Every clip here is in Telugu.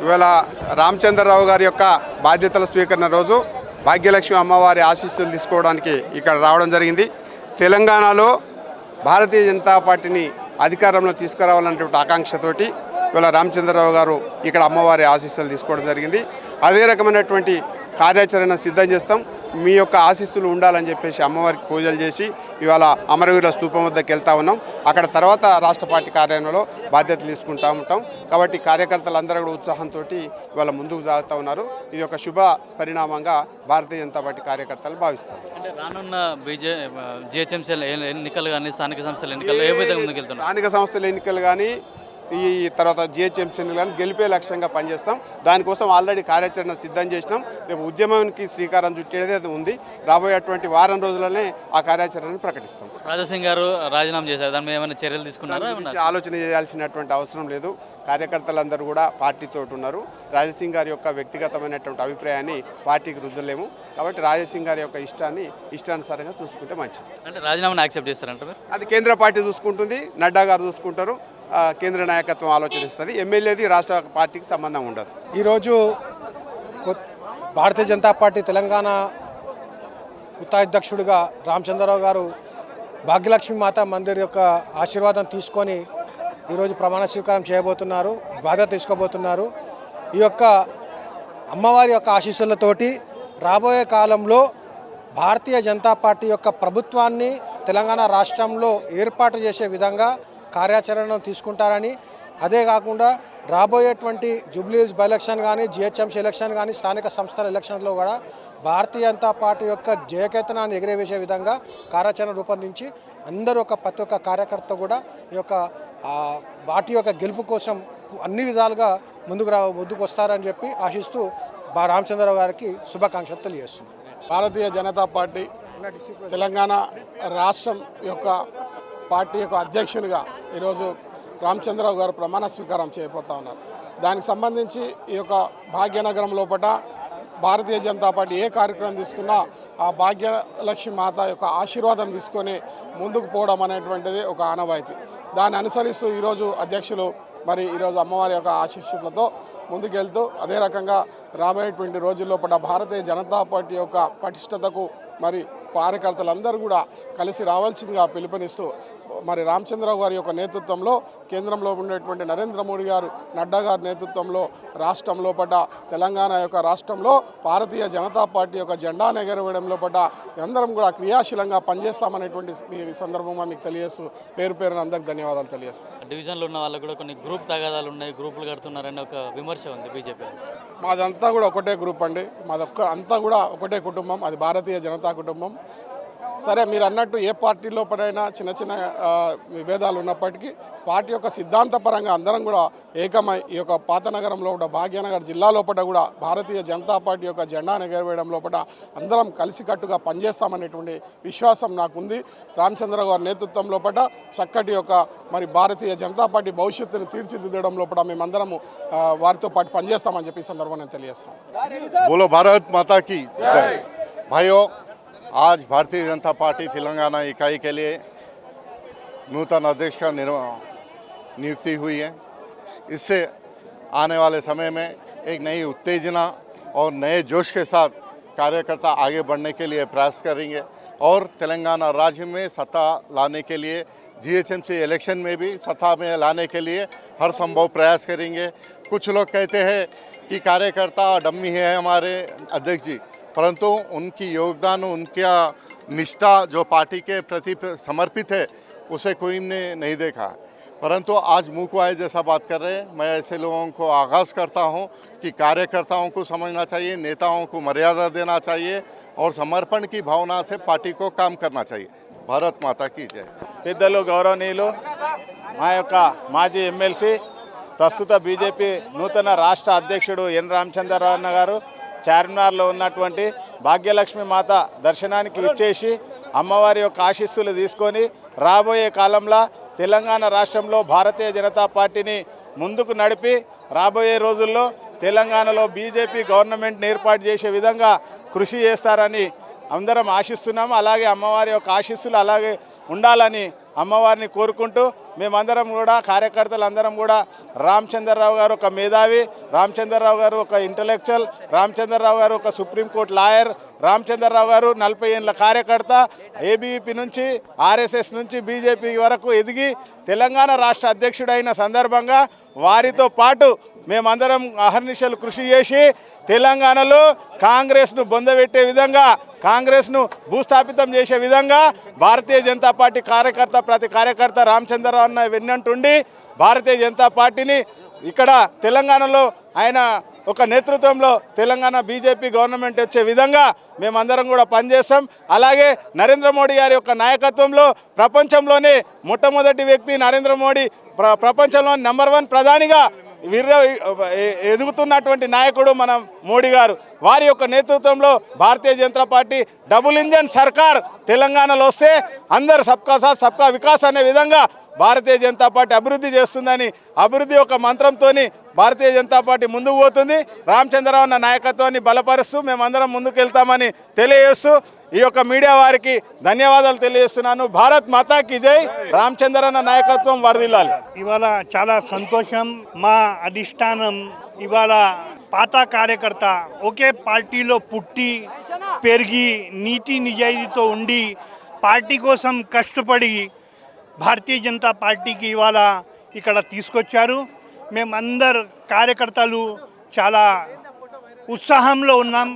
ఇవాళ రామచంద్రరావు గారి యొక్క బాధ్యతల స్వీకరణ రోజు భాగ్యలక్ష్మి అమ్మవారి ఆశీస్సులు తీసుకోవడానికి ఇక్కడ రావడం జరిగింది. తెలంగాణలో భారతీయ జనతా పార్టీని అధికారంలో తీసుకురావాలనేటువంటి ఆకాంక్షతోటి ఇవాళ రామచంద్రరావు గారు ఇక్కడ అమ్మవారి ఆశీస్సులు తీసుకోవడం జరిగింది. అదే రకమైనటువంటి కార్యాచరణ సిద్ధం చేస్తాం. మీ యొక్క ఆశీస్సులు ఉండాలని చెప్పేసి అమ్మవారికి పూజలు చేసి ఇవాళ అమరవీరుల స్తూపం వద్దకు వెళ్తూ ఉన్నాం. అక్కడ తర్వాత రాష్ట్ర పార్టీ కార్యాలయంలో బాధ్యతలు తీసుకుంటూ ఉంటాం. కాబట్టి కార్యకర్తలందరూ కూడా ఉత్సాహంతో ఇవాళ ముందుకు సాగుతూ ఉన్నారు. ఇది ఒక శుభ పరిణామంగా భారతీయ జనతా పార్టీ కార్యకర్తలు భావిస్తారు. అంటే రానున్న జిహెచ్ఎంసీ ఎన్నికలు కానీ స్థానిక సంస్థల ఎన్నికలు ఏ విధంగా ముందుకెళ్తున్నారు? స్థానిక సంస్థల ఎన్నికలు కానీ ఈ తర్వాత జిహెచ్ఎంసీ కానీ గెలిపే లక్ష్యంగా పనిచేస్తాం. దానికోసం ఆల్రెడీ కార్యాచరణ సిద్ధం చేసినాం. రేపు ఉద్యమానికి శ్రీకారం చుట్టేది ఉంది. రాబోయేటువంటి వారం రోజుల్లోనే ఆ కార్యాచరణను ప్రకటిస్తాం. రాజాసింగ్ గారు రాజీనామా చేశారు, దాని మీద ఏమైనా చర్యలు తీసుకున్నారా? ఆలోచన చేయాల్సినటువంటి అవసరం లేదు. కార్యకర్తలందరూ కూడా పార్టీతో ఉన్నారు. రాజాసింగ్ గారి యొక్క వ్యక్తిగతమైనటువంటి అభిప్రాయాన్ని పార్టీకి రుద్దలేము. కాబట్టి రాజాసింగ్ గారి యొక్క ఇష్టానుసారంగా చూసుకుంటే మంచిది. అంటే రాజీనామాను యాక్సెప్ట్ చేస్తారంట మీరు? అది కేంద్ర పార్టీ చూసుకుంటుంది, నడ్డా గారు చూసుకుంటారు, కేంద్ర నాయకత్వం ఆలోచనిస్తుంది. ఎమ్మెల్యేది రాష్ట్ర పార్టీకి సంబంధం ఉండదు. ఈరోజు భారతీయ జనతా పార్టీ తెలంగాణ కొత్త అధ్యక్షుడిగా రామచంద్రరావు గారు భాగ్యలక్ష్మి మాతా మందిర్ యొక్క ఆశీర్వాదం తీసుకొని ఈరోజు ప్రమాణ స్వీకారం చేయబోతున్నారు, బాధ్యత తీసుకోబోతున్నారు. ఈ యొక్క అమ్మవారి యొక్క ఆశీస్సులతోటి రాబోయే కాలంలో భారతీయ జనతా పార్టీ యొక్క ప్రభుత్వాన్ని తెలంగాణ రాష్ట్రంలో ఏర్పాటు చేసే విధంగా కార్యాచరణను తీసుకుంటారని, అదే కాకుండా రాబోయేటువంటి జూబ్లీహిల్స్ బై ఎలక్షన్ కానీ, జిహెచ్ఎంసీ ఎలక్షన్ కానీ, స్థానిక సంస్థల ఎలక్షన్లో కూడా భారతీయ జనతా పార్టీ యొక్క జయకేతనాన్ని ఎగిరేవేసే విధంగా కార్యాచరణ రూపొందించి అందరూ ప్రతి ఒక్క కార్యకర్త కూడా ఈ యొక్క పార్టీ యొక్క గెలుపు కోసం అన్ని విధాలుగా ముందుకు వస్తారని చెప్పి ఆశిస్తూ రామచంద్రరావు గారికి శుభాకాంక్షలు తెలియజేస్తుంది. భారతీయ జనతా పార్టీ తెలంగాణ రాష్ట్రం యొక్క పార్టీ యొక్క అధ్యక్షునిగా ఈరోజు రామచంద్రరావు గారు ప్రమాణ స్వీకారం చేయబోతా ఉన్నారు. దానికి సంబంధించి ఈ యొక్క భాగ్యనగరం లోపల భారతీయ జనతా పార్టీ ఏ కార్యక్రమం తీసుకున్నా ఆ భాగ్యలక్ష్మి మాత యొక్క ఆశీర్వాదం తీసుకొని ముందుకు పోవడం అనేటువంటిది ఒక ఆనవాయితీ. దాన్ని అనుసరిస్తూ ఈరోజు అధ్యక్షులు ఈరోజు అమ్మవారి యొక్క ఆశీస్సులతో ముందుకెళ్తూ అదే రకంగా రాబోయేటువంటి రోజుల్లోపల భారతీయ జనతా పార్టీ యొక్క పటిష్టతకు కార్యకర్తలందరూ కూడా కలిసి రావాల్సిందిగా పిలుపునిస్తూ రామచంద్రరావు గారి యొక్క నేతృత్వంలో కేంద్రంలో ఉండేటువంటి నరేంద్ర మోడీ గారు, నడ్డా గారి నేతృత్వంలో రాష్ట్రం లోపల తెలంగాణ యొక్క రాష్ట్రంలో భారతీయ జనతా పార్టీ యొక్క జెండా ఎగరవేయడం లోపల అందరం కూడా క్రియాశీలంగా పనిచేస్తామనేటువంటి ఈ సందర్భంగా మీకు తెలియజేస్తూ పేరున అందరికి ధన్యవాదాలు తెలియజేస్తాం. డివిజన్లో ఉన్న వాళ్ళకు కూడా కొన్ని గ్రూప్ తగాదాలు ఉన్నాయి, గ్రూపులు కడుతున్నారని ఒక విమర్శ ఉంది బీజేపీ. మాదంతా కూడా ఒకటే గ్రూప్ అండి, అంతా కూడా ఒకటే కుటుంబం, అది భారతీయ జనతా కుటుంబం. సరే, మీరు అన్నట్టు ఏ పార్టీలో పడైనా చిన్న చిన్న విభేదాలు ఉన్నప్పటికీ పార్టీ యొక్క సిద్ధాంతపరంగా అందరం కూడా ఏకమై ఈ యొక్క పాత నగరంలో కూడా భాగ్యనగర్ జిల్లా లోపల కూడా భారతీయ జనతా పార్టీ యొక్క జెండా ఎగరవేయడం లోపల అందరం కలిసికట్టుగా పనిచేస్తామనేటువంటి విశ్వాసం నాకుంది. రామచంద్ర గారి నేతృత్వం లోపల చక్కటి యొక్క భారతీయ జనతా పార్టీ భవిష్యత్తును తీర్చిదిద్దడం లోపల మేమందరము వారితో పాటు పనిచేస్తామని చెప్పి సందర్భంగా నేను తెలియజేస్తాను. बोलो भारत माता की जय। भाइयों, आज भारतीय जनता पार्टी तेलंगाना इकाई के लिए नूतन अध्यक्ष का नियुक्ति हुई है। इससे आने वाले समय में एक नई उत्तेजना और नए जोश के साथ कार्यकर्ता आगे बढ़ने के लिए प्रयास करेंगे और तेलंगाना राज्य में सत्ता लाने के लिए जीएचएमसी इलेक्शन में भी सत्ता में लाने के लिए हर संभव प्रयास करेंगे। कुछ लोग कहते हैं कि कार्यकर्ता डम्मी है हमारे अध्यक्ष जी, परंतु उनकी योगदान, उनका निष्ठा जो पार्टी के प्रति समर्पित है उसे कोई ने नहीं देखा। परंतु आज मुँह को आए जैसा बात कर रहे हैं, मैं ऐसे लोगों को आगाज़ करता हूं कि कार्यकर्ताओं को समझना चाहिए, नेताओं को मर्यादा देना चाहिए और समर्पण की भावना से पार्टी को काम करना चाहिए। भारत माता की जय। పెద్దలు గౌరవనీయులు మా యొక్క మాజీ ఎమ్మెల్సీ ప్రస్తుత బీజేపీ నూతన రాష్ట్ర అధ్యక్షుడు ఎన్ రామచంద్రరావు గారు చార్మినార్లో ఉన్నటువంటి భాగ్యలక్ష్మి మాత దర్శనానికి విచ్చేసి అమ్మవారి యొక్క ఆశీస్సులు తీసుకొని రాబోయే కాలంలో తెలంగాణ రాష్ట్రంలో భారతీయ జనతా పార్టీని ముందుకు నడిపి రాబోయే రోజుల్లో తెలంగాణలో బీజేపీ గవర్నమెంట్ని ఏర్పాటు చేసే విధంగా కృషి చేస్తారని అందరం ఆశిస్తున్నాము. అలాగే అమ్మవారి యొక్క ఆశీస్సులు అలాగే ఉండాలని అమ్మవారిని కోరుకుంటూ మేమందరం కూడా కార్యకర్తలందరం కూడా రామచంద్రరావు గారు ఒక మేధావి, రామచంద్రరావు గారు ఒక ఇంటలెక్చువల్, రామచంద్రరావు గారు ఒక సుప్రీంకోర్టు లాయర్, రామచంద్రరావు గారు 40 ఏళ్ళ కార్యకర్త, ఏబీవీపీ నుంచి ఆర్ఎస్ఎస్ నుంచి బీజేపీ వరకు ఎదిగి తెలంగాణ రాష్ట్ర అధ్యక్షుడైన సందర్భంగా వారితో పాటు మేమందరం అహర్నిశలు కృషి చేసి తెలంగాణలో కాంగ్రెస్ను బొందబెట్టే విధంగా, కాంగ్రెస్ను భూస్థాపితం చేసే విధంగా భారతీయ జనతా పార్టీ కార్యకర్త ప్రతి కార్యకర్త రామచంద్రరావు అన్న వెన్నంటుండి భారతీయ జనతా పార్టీని ఇక్కడ తెలంగాణలో ఆయన ఒక నేతృత్వంలో తెలంగాణ బీజేపీ గవర్నమెంట్ వచ్చే విధంగా మేమందరం కూడా పనిచేస్తాం. అలాగే నరేంద్ర మోడీ గారి యొక్క నాయకత్వంలో ప్రపంచంలోనే మొట్టమొదటి వ్యక్తి నరేంద్ర మోడీ ప్రపంచంలో నంబర్ 1 ప్రధానిగా ఎదుగుతున్నటువంటి నాయకుడు మన మోడీ గారు. వారి యొక్క నేతృత్వంలో Bharatiya Janata party double engine సర్కార్ తెలంగాణలో వస్తే అందరు సబ్కా సాత్ సబ్కా వికాస్ అనే విధంగా భారతీయ జనతా పార్టీ అభివృద్ధి చేస్తుందని, అభివృద్ధి ఒక మంత్రంతో భారతీయ జనతా పార్టీ ముందుకు పోతుంది. రామచంద్రరావు అన్న నాయకత్వాన్ని బలపరుస్తూ మేమందరం ముందుకు వెళ్తామని తెలియజేస్తూ ఈ యొక్క మీడియా వారికి ధన్యవాదాలు తెలియజేస్తున్నాను. భారత్ మాతాకి జై. రామచంద్రన్న నాయకత్వం వర్ధిల్లాలి. ఇవాళ చాలా సంతోషం. మా అధిష్టానం ఇవాళ పాత కార్యకర్త ఒకే పార్టీలో పుట్టి పెరిగి నీతి నిజాయితీతో ఉండి పార్టీ కోసం కష్టపడి భారతీయ జనతా పార్టీకి ఇవాళ ఇక్కడ తీసుకొచ్చారు. మేమందరు కార్యకర్తలు చాలా ఉత్సాహంలో ఉన్నాం.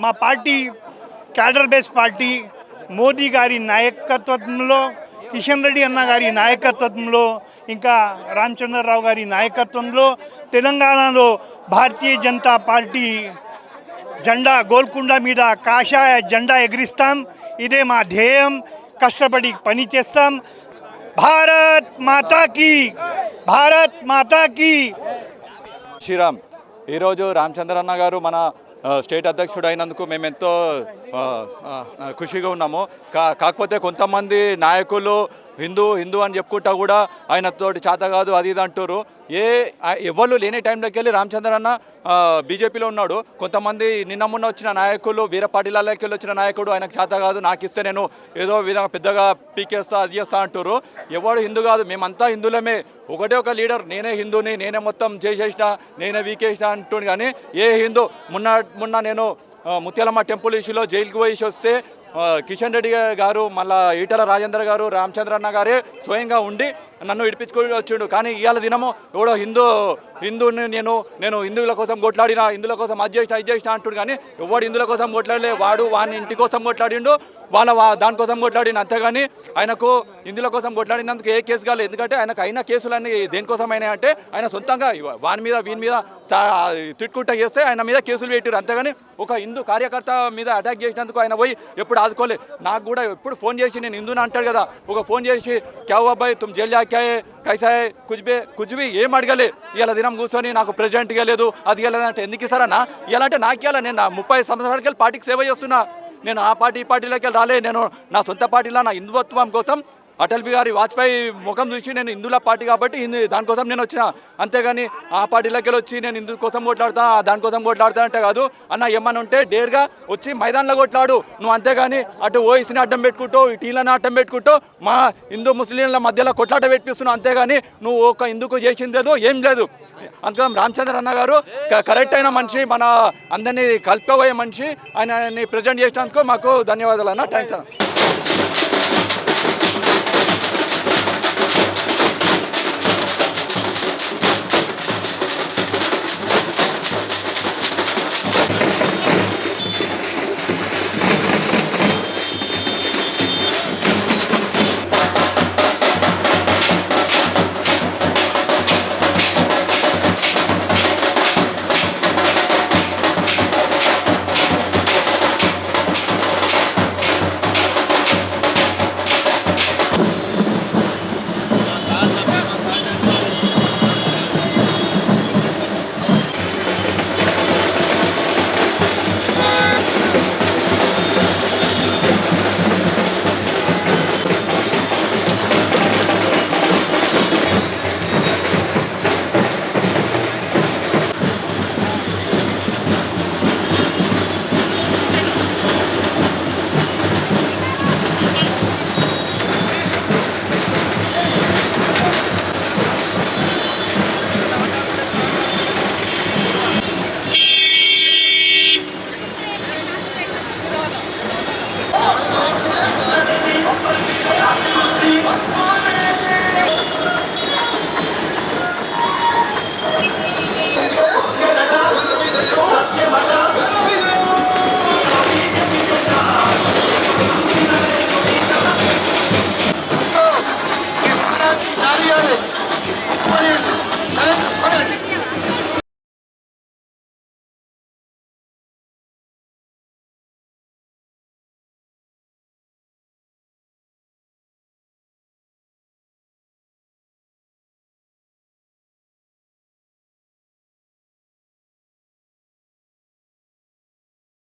మా party cadre base party Modi గారి నాయకత్వంలో, కిషన్ రెడ్డి అన్న గారి నాయకత్వంలో, ఇంకా రామచంద్రరావు గారి నాయకత్వంలో తెలంగాణలో భారతీయ జనతా పార్టీ జెండా గోల్కొండ మీద కాషాయ జెండా ఎగిరిస్తాం. ఇదే మా ధ్యేయం. కష్టపడి పని చేస్తాం. భారత్ మాతాకి, భారత్ మాతాకి. శ్రీరామ్. ఈరోజు రామచంద్రన్న గారు మన స్టేట్ అధ్యక్షుడు అయినందుకు మేము ఎంతో ఖుషిగా ఉన్నాము. కాకపోతే కొంతమంది నాయకులు హిందూ హిందూ అని చెప్పుకుంటా కూడా ఆయనతోటి చేత కాదు అది ఇది అంటారు. ఎవరు లేని టైంలోకి వెళ్ళి రామచంద్రన్న బీజేపీలో ఉన్నాడు. కొంతమంది నిన్న మొన్న వచ్చిన నాయకులు వీర పార్టీలలోకి వెళ్ళి వచ్చిన నాయకుడు ఆయనకు చేత కాదు, నాకు ఇస్తే నేను ఏదో విధంగా పెద్దగా పీకేస్తా అది చేస్తా అంటారు. ఎవడు హిందూ కాదు, మేమంతా హిందువులమే. ఒకటే ఒక లీడర్, నేనే హిందూని, నేనే మొత్తం చేసేసిన, నేనే వీకేసిన అంటుంది. కానీ ఏ హిందూ మొన్న నేను ముత్యాలమ్మ టెంపుల్ ఇష్యూలో జైలుకి పోయి వస్తే కిషన్ రెడ్డి గారు, మళ్ళీ ఈటల రాజేందర్ గారు, రామచంద్రన్న గారే స్వయంగా ఉండి నన్ను ఇడిపించుకొని వచ్చిండు. కానీ ఇవాళ దినము ఎవడో హిందూని నేను హిందువుల కోసం కొట్లాడినా, హిందువుల కోసం అది చేసిన అంటుడు. కానీ ఎవడు హిందువుల కోసం కొట్లాడలే. వాని ఇంటి కోసం కొట్లాడిండు, దానికోసం కొట్లాడిన. అంతేగాని ఆయనకు హిందువుల కోసం కొట్లాడినందుకు ఏ కేసు కాలేదు. ఎందుకంటే ఆయనకు అయిన కేసులన్నీ దేనికోసం అయినాయి అంటే ఆయన సొంతంగా వీని మీద తిట్టుకుంటా చేస్తే ఆయన మీద కేసులు పెట్టారు. అంతేగాని ఒక హిందూ కార్యకర్త మీద అటాక్ చేసినందుకు ఆయన పోయి ఎప్పుడు ఆదుకోలే. నాకు కూడా ఎప్పుడు ఫోన్ చేసి నేను హిందూని అంటాడు కదా, ఒక ఫోన్ చేసి క్యావ్ అబ్బాయి తుమ్ జైలు జాక్యాయే కైసాయే కుజ్బే ఏం అడగలే. ఇలా దినం కూర్చొని నాకు ప్రెసిడెంట్ ఇవ్వలేదు, అది ఇవ్వలేదు అంటే ఎందుకు ఇస్తారన్నా? ఇవ్వాలంటే నాకు ఇవ్వాలి. నేను 30 సంవత్సరాలకి వెళ్ళి పార్టీకి సేవ చేస్తున్నా. నేను ఆ పార్టీకి వెళ్ళి రాలే. నేను నా సొంత పార్టీలో నా హిందుత్వం కోసం అటల్ బిహారీ వాజ్పేయి ముఖం చూసి నేను హిందువుల పార్టీ కాబట్టి దానికోసం నేను వచ్చిన. అంతేగాని ఆ పార్టీలోకి వెళ్ళి వచ్చి నేను హిందూ కోసం కొట్లాడతా, దానికోసం కొట్లాడతా అంటే కాదు. అన్న ఏమన్నా ఉంటే డేర్గా వచ్చి మైదానంలో కొట్లాడు నువ్వు. అంతేగాని అటు ఓయిస్ని అడ్డం పెట్టుకుంటూ, ఇటీలను అడ్డం పెట్టుకుంటూ మా హిందూ ముస్లింల మధ్యలో కొట్లాట పెట్టిస్తున్నావు. అంతేగాని నువ్వు ఒక హిందూకు చేసింది లేదు, ఏం లేదు. అందుకని రామచంద్ర అన్న గారు కరెక్ట్ అయిన మనిషి, మన అందరినీ కలుపుకోబోయే మనిషి. ఆయనని ప్రజెంట్ చేసినందుకు మాకు ధన్యవాదాలు అన్న. థ్యాంక్స్ అన్న.